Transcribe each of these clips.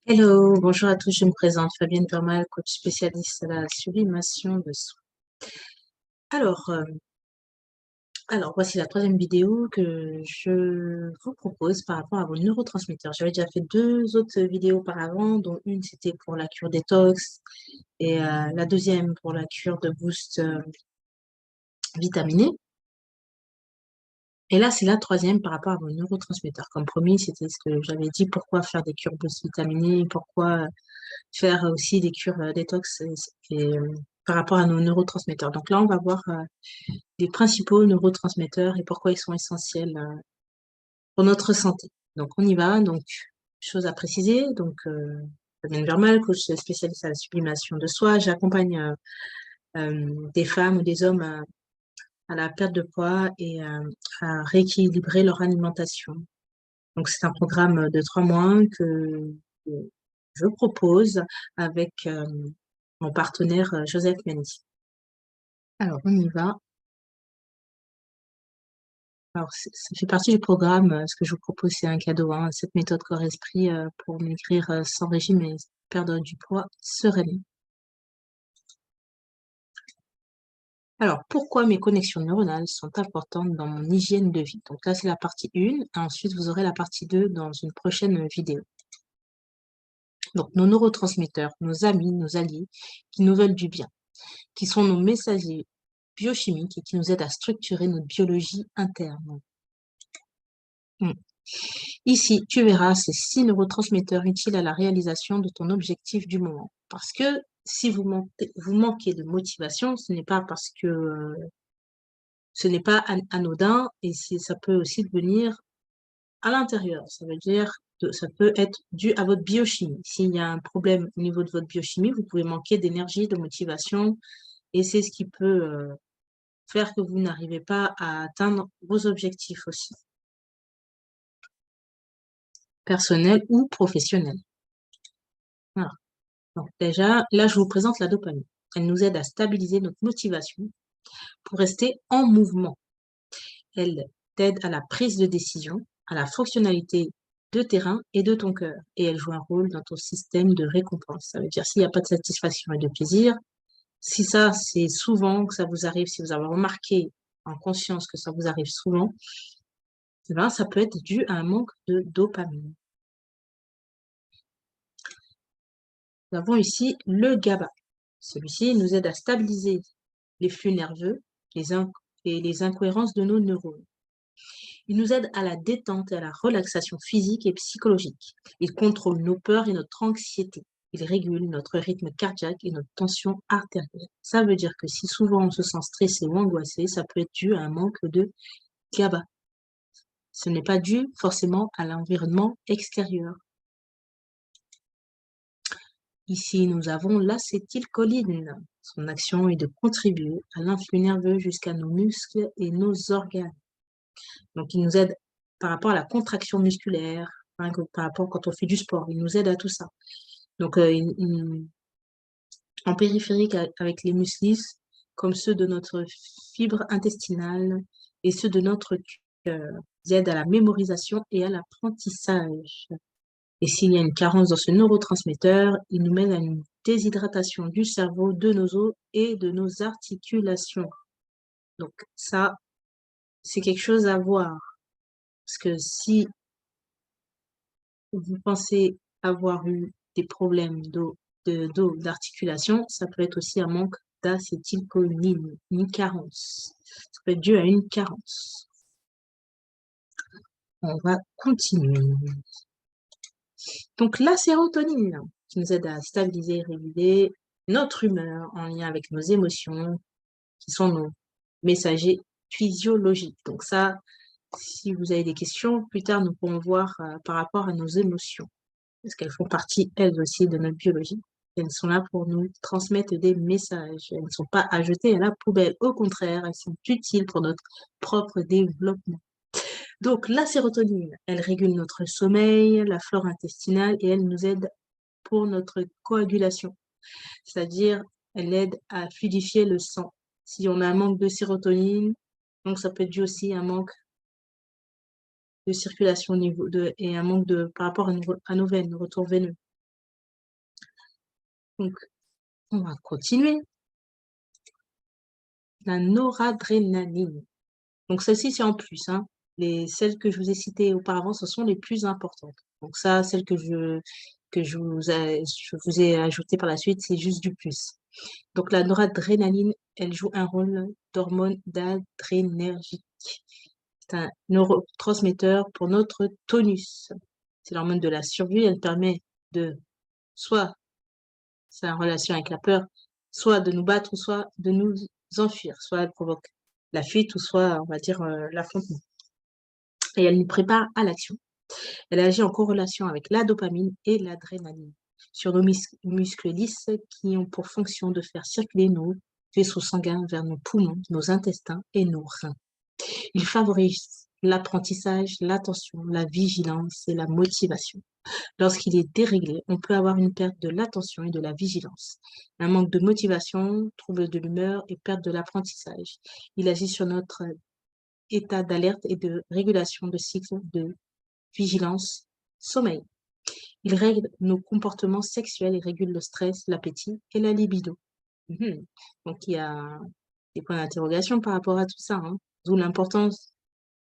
Hello, bonjour à tous, je me présente Fabienne Vermal, coach spécialiste à la sublimation de soi. Alors, euh, alors, voici la troisième vidéo que je vous propose par rapport à vos neurotransmetteurs. J'avais déjà fait deux autres vidéos auparavant, dont une c'était pour la cure détox et la deuxième pour la cure de boost vitaminé. Et là, c'est la troisième par rapport à vos neurotransmetteurs. Comme promis, c'était ce que j'avais dit, pourquoi faire des cures boost vitaminé, pourquoi faire aussi des cures détox par rapport à nos neurotransmetteurs. Donc là, on va voir les principaux neurotransmetteurs et pourquoi ils sont essentiels pour notre santé. Donc on y va. Donc, chose à préciser. Donc, Fabienne Vermal, coach spécialiste à la sublimation de soi. J'accompagne des femmes ou des hommes à la perte de poids et à rééquilibrer leur alimentation. Donc, c'est un programme de 3 mois que je propose avec mon partenaire Joseph Mendy. Alors, on y va. Alors, ça fait partie du programme. Ce que je vous propose, c'est un cadeau, hein, cette méthode corps-esprit pour maigrir sans régime et perdre du poids sereinement. Alors, pourquoi mes connexions neuronales sont importantes dans mon hygiène de vie? Donc là, c'est la partie 1. Ensuite, vous aurez la partie 2 dans une prochaine vidéo. Donc, nos neurotransmetteurs, nos amis, nos alliés, qui nous veulent du bien, qui sont nos messagers biochimiques et qui nous aident à structurer notre biologie interne. Hmm. Ici, tu verras ces 6 neurotransmetteurs utiles à la réalisation de ton objectif du moment. Parce que si vous manquez de motivation, ce n'est pas parce que ce n'est pas anodin et ça peut aussi devenir à l'intérieur. Ça veut dire que ça peut être dû à votre biochimie. S'il y a un problème au niveau de votre biochimie, vous pouvez manquer d'énergie, de motivation et c'est ce qui peut faire que vous n'arrivez pas à atteindre vos objectifs aussi, personnels ou professionnels. Voilà. Donc déjà, là, je vous présente la dopamine. Elle nous aide à stabiliser notre motivation pour rester en mouvement. Elle t'aide à la prise de décision, à la fonctionnalité de terrain et de ton cœur. Et elle joue un rôle dans ton système de récompense. Ça veut dire s'il n'y a pas de satisfaction et de plaisir, si ça, c'est souvent que ça vous arrive, si vous avez remarqué en conscience que ça vous arrive souvent, eh ben, ça peut être dû à un manque de dopamine. Nous avons ici le GABA. Celui-ci nous aide à stabiliser les flux nerveux et les incohérences de nos neurones. Il nous aide à la détente et à la relaxation physique et psychologique. Il contrôle nos peurs et notre anxiété. Il régule notre rythme cardiaque et notre tension artérielle. Ça veut dire que si souvent on se sent stressé ou angoissé, ça peut être dû à un manque de GABA. Ce n'est pas dû forcément à l'environnement extérieur. Ici, nous avons l'acétylcholine. Son action est de contribuer à l'influx nerveux jusqu'à nos muscles et nos organes. Donc, il nous aide par rapport à la contraction musculaire, hein, par rapport quand on fait du sport. Il nous aide à tout ça. Donc, en périphérique avec les muscles, comme ceux de notre fibre intestinale et ceux de notre cœur. Ils aident à la mémorisation et à l'apprentissage. Et s'il y a une carence dans ce neurotransmetteur, il nous mène à une déshydratation du cerveau, de nos os et de nos articulations. Donc ça, c'est quelque chose à voir. Parce que si vous pensez avoir eu des problèmes d'articulation, ça peut être aussi un manque d'acétylcholine, une carence. Ça peut être dû à une carence. On va continuer. Donc la sérotonine, qui nous aide à stabiliser et réguler notre humeur en lien avec nos émotions, qui sont nos messagers physiologiques. Donc ça, si vous avez des questions, plus tard, nous pourrons voir par rapport à nos émotions, parce qu'elles font partie, elles aussi, de notre biologie. Elles sont là pour nous transmettre des messages. Elles ne sont pas à jeter à la poubelle. Au contraire, elles sont utiles pour notre propre développement. Donc, la sérotonine, elle régule notre sommeil, la flore intestinale et elle nous aide pour notre coagulation. C'est-à-dire, elle aide à fluidifier le sang. Si on a un manque de sérotonine, donc ça peut être dû aussi à un manque de circulation au niveau et un manque par rapport à nos veines, nos retours veineux. Donc, on va continuer. La noradrénaline. Donc, celle-ci, c'est en plus, hein. Celles que je vous ai citées auparavant, ce sont les plus importantes. Donc ça, celle que je vous ai ajoutée par la suite, c'est juste du plus. Donc la noradrénaline, elle joue un rôle d'hormone d'adrénergique. C'est un neurotransmetteur pour notre tonus. C'est l'hormone de la survie. Elle permet de, soit c'est en relation avec la peur, soit de nous battre, ou soit de nous enfuir. Soit elle provoque la fuite, ou soit, on va dire, l'affrontement. Et elle nous prépare à l'action. Elle agit en corrélation avec la dopamine et l'adrénaline sur nos muscles lisses qui ont pour fonction de faire circuler nos vaisseaux sanguins vers nos poumons, nos intestins et nos reins. Il favorise l'apprentissage, l'attention, la vigilance et la motivation. Lorsqu'il est déréglé, on peut avoir une perte de l'attention et de la vigilance, un manque de motivation, trouble de l'humeur et perte de l'apprentissage. Il agit sur notre état d'alerte et de régulation de cycle de vigilance, sommeil. Il règle nos comportements sexuels et régule le stress, l'appétit et la libido. Donc, il y a des points d'interrogation par rapport à tout ça, hein. D'où l'importance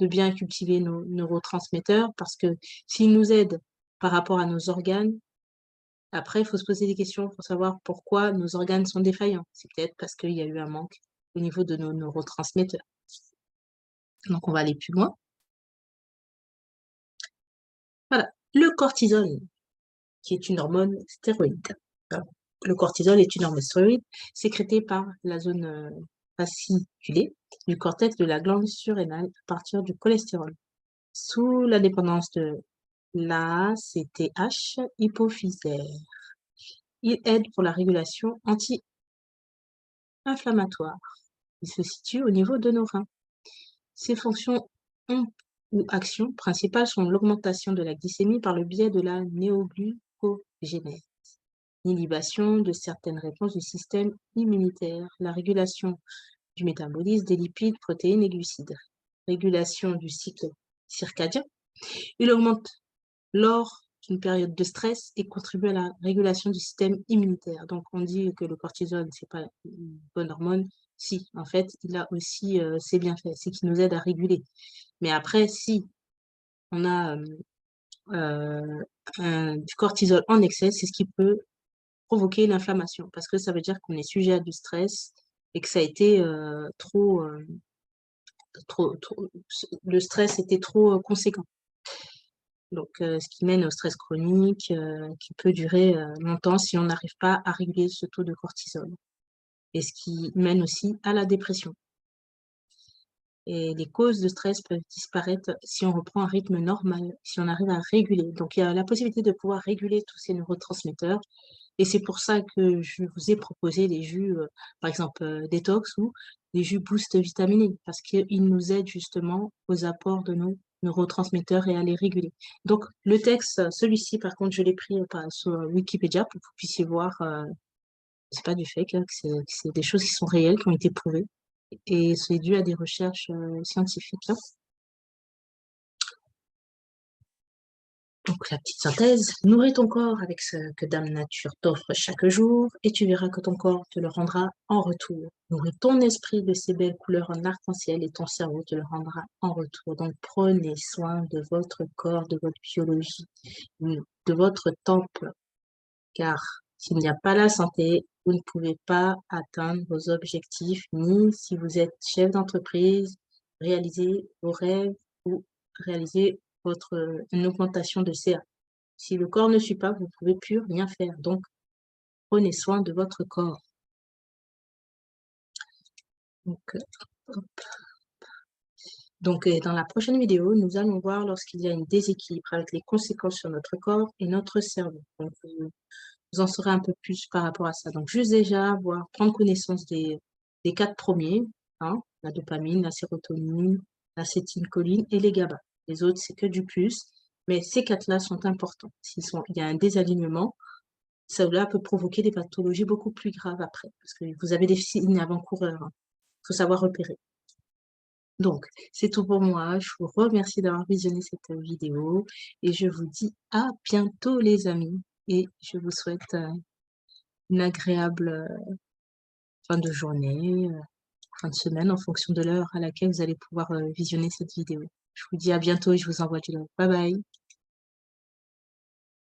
de bien cultiver nos neurotransmetteurs parce que s'ils nous aident par rapport à nos organes, après, il faut se poser des questions pour savoir pourquoi nos organes sont défaillants. C'est peut-être parce qu'il y a eu un manque au niveau de nos neurotransmetteurs. Donc, on va aller plus loin. Voilà, le cortisol, qui est une hormone stéroïde. Le cortisol est une hormone stéroïde sécrétée par la zone fasciculée du cortex de la glande surrénale à partir du cholestérol, sous la dépendance de l'ACTH hypophysaire. Il aide pour la régulation anti-inflammatoire. Il se situe au niveau de nos reins. Ses fonctions ou actions principales sont l'augmentation de la glycémie par le biais de la néoglucogénèse, l'inhibition de certaines réponses du système immunitaire, la régulation du métabolisme des lipides, protéines et glucides, régulation du cycle circadien. Il augmente lors d'une période de stress et contribue à la régulation du système immunitaire. Donc, on dit que le cortisol, c'est pas une bonne hormone. Si, en fait, il a aussi ses bienfaits, c'est qu'il nous aide à réguler. Mais après, si on a du cortisol en excès, c'est ce qui peut provoquer l'inflammation, parce que ça veut dire qu'on est sujet à du stress et que ça a été le stress était trop conséquent. Donc, ce qui mène au stress chronique, qui peut durer longtemps si on n'arrive pas à réguler ce taux de cortisol. Et ce qui mène aussi à la dépression. Et les causes de stress peuvent disparaître si on reprend un rythme normal, si on arrive à réguler. Donc, il y a la possibilité de pouvoir réguler tous ces neurotransmetteurs. Et c'est pour ça que je vous ai proposé les jus, par exemple, détox ou les jus boost vitaminés, parce qu'ils nous aident justement aux apports de nos neurotransmetteurs et à les réguler. Donc, le texte, celui-ci, par contre, je l'ai pris sur Wikipédia pour que vous puissiez voir, c'est pas du fake, hein, que c'est des choses qui sont réelles, qui ont été prouvées. Et c'est dû à des recherches scientifiques, hein. Donc, la petite synthèse, nourris ton corps avec ce que Dame Nature t'offre chaque jour et tu verras que ton corps te le rendra en retour. Nourris ton esprit de ces belles couleurs en arc-en-ciel et ton cerveau te le rendra en retour. Donc, prenez soin de votre corps, de votre biologie, de votre temple, car s'il n'y a pas la santé, vous ne pouvez pas atteindre vos objectifs, ni si vous êtes chef d'entreprise, réaliser vos rêves ou réaliser une augmentation de CA. Si le corps ne suit pas, vous ne pouvez plus rien faire. Donc, prenez soin de votre corps. Donc, dans la prochaine vidéo, nous allons voir lorsqu'il y a un déséquilibre avec les conséquences sur notre corps et notre cerveau. Donc, vous en saurez un peu plus par rapport à ça. Donc, juste déjà, prendre connaissance des 4 premiers, hein, la dopamine, la sérotonine, l'acétylcholine et les GABA. Les autres, c'est que du plus, mais ces 4-là sont importants. Il y a un désalignement, cela peut provoquer des pathologies beaucoup plus graves après, parce que vous avez des signes avant-coureurs, hein. Il faut savoir repérer. Donc, c'est tout pour moi. Je vous remercie d'avoir visionné cette vidéo et je vous dis à bientôt les amis et je vous souhaite une agréable, fin de journée, fin de semaine en fonction de l'heure à laquelle vous allez pouvoir, visionner cette vidéo. Je vous dis à bientôt et je vous envoie du love. Bye bye.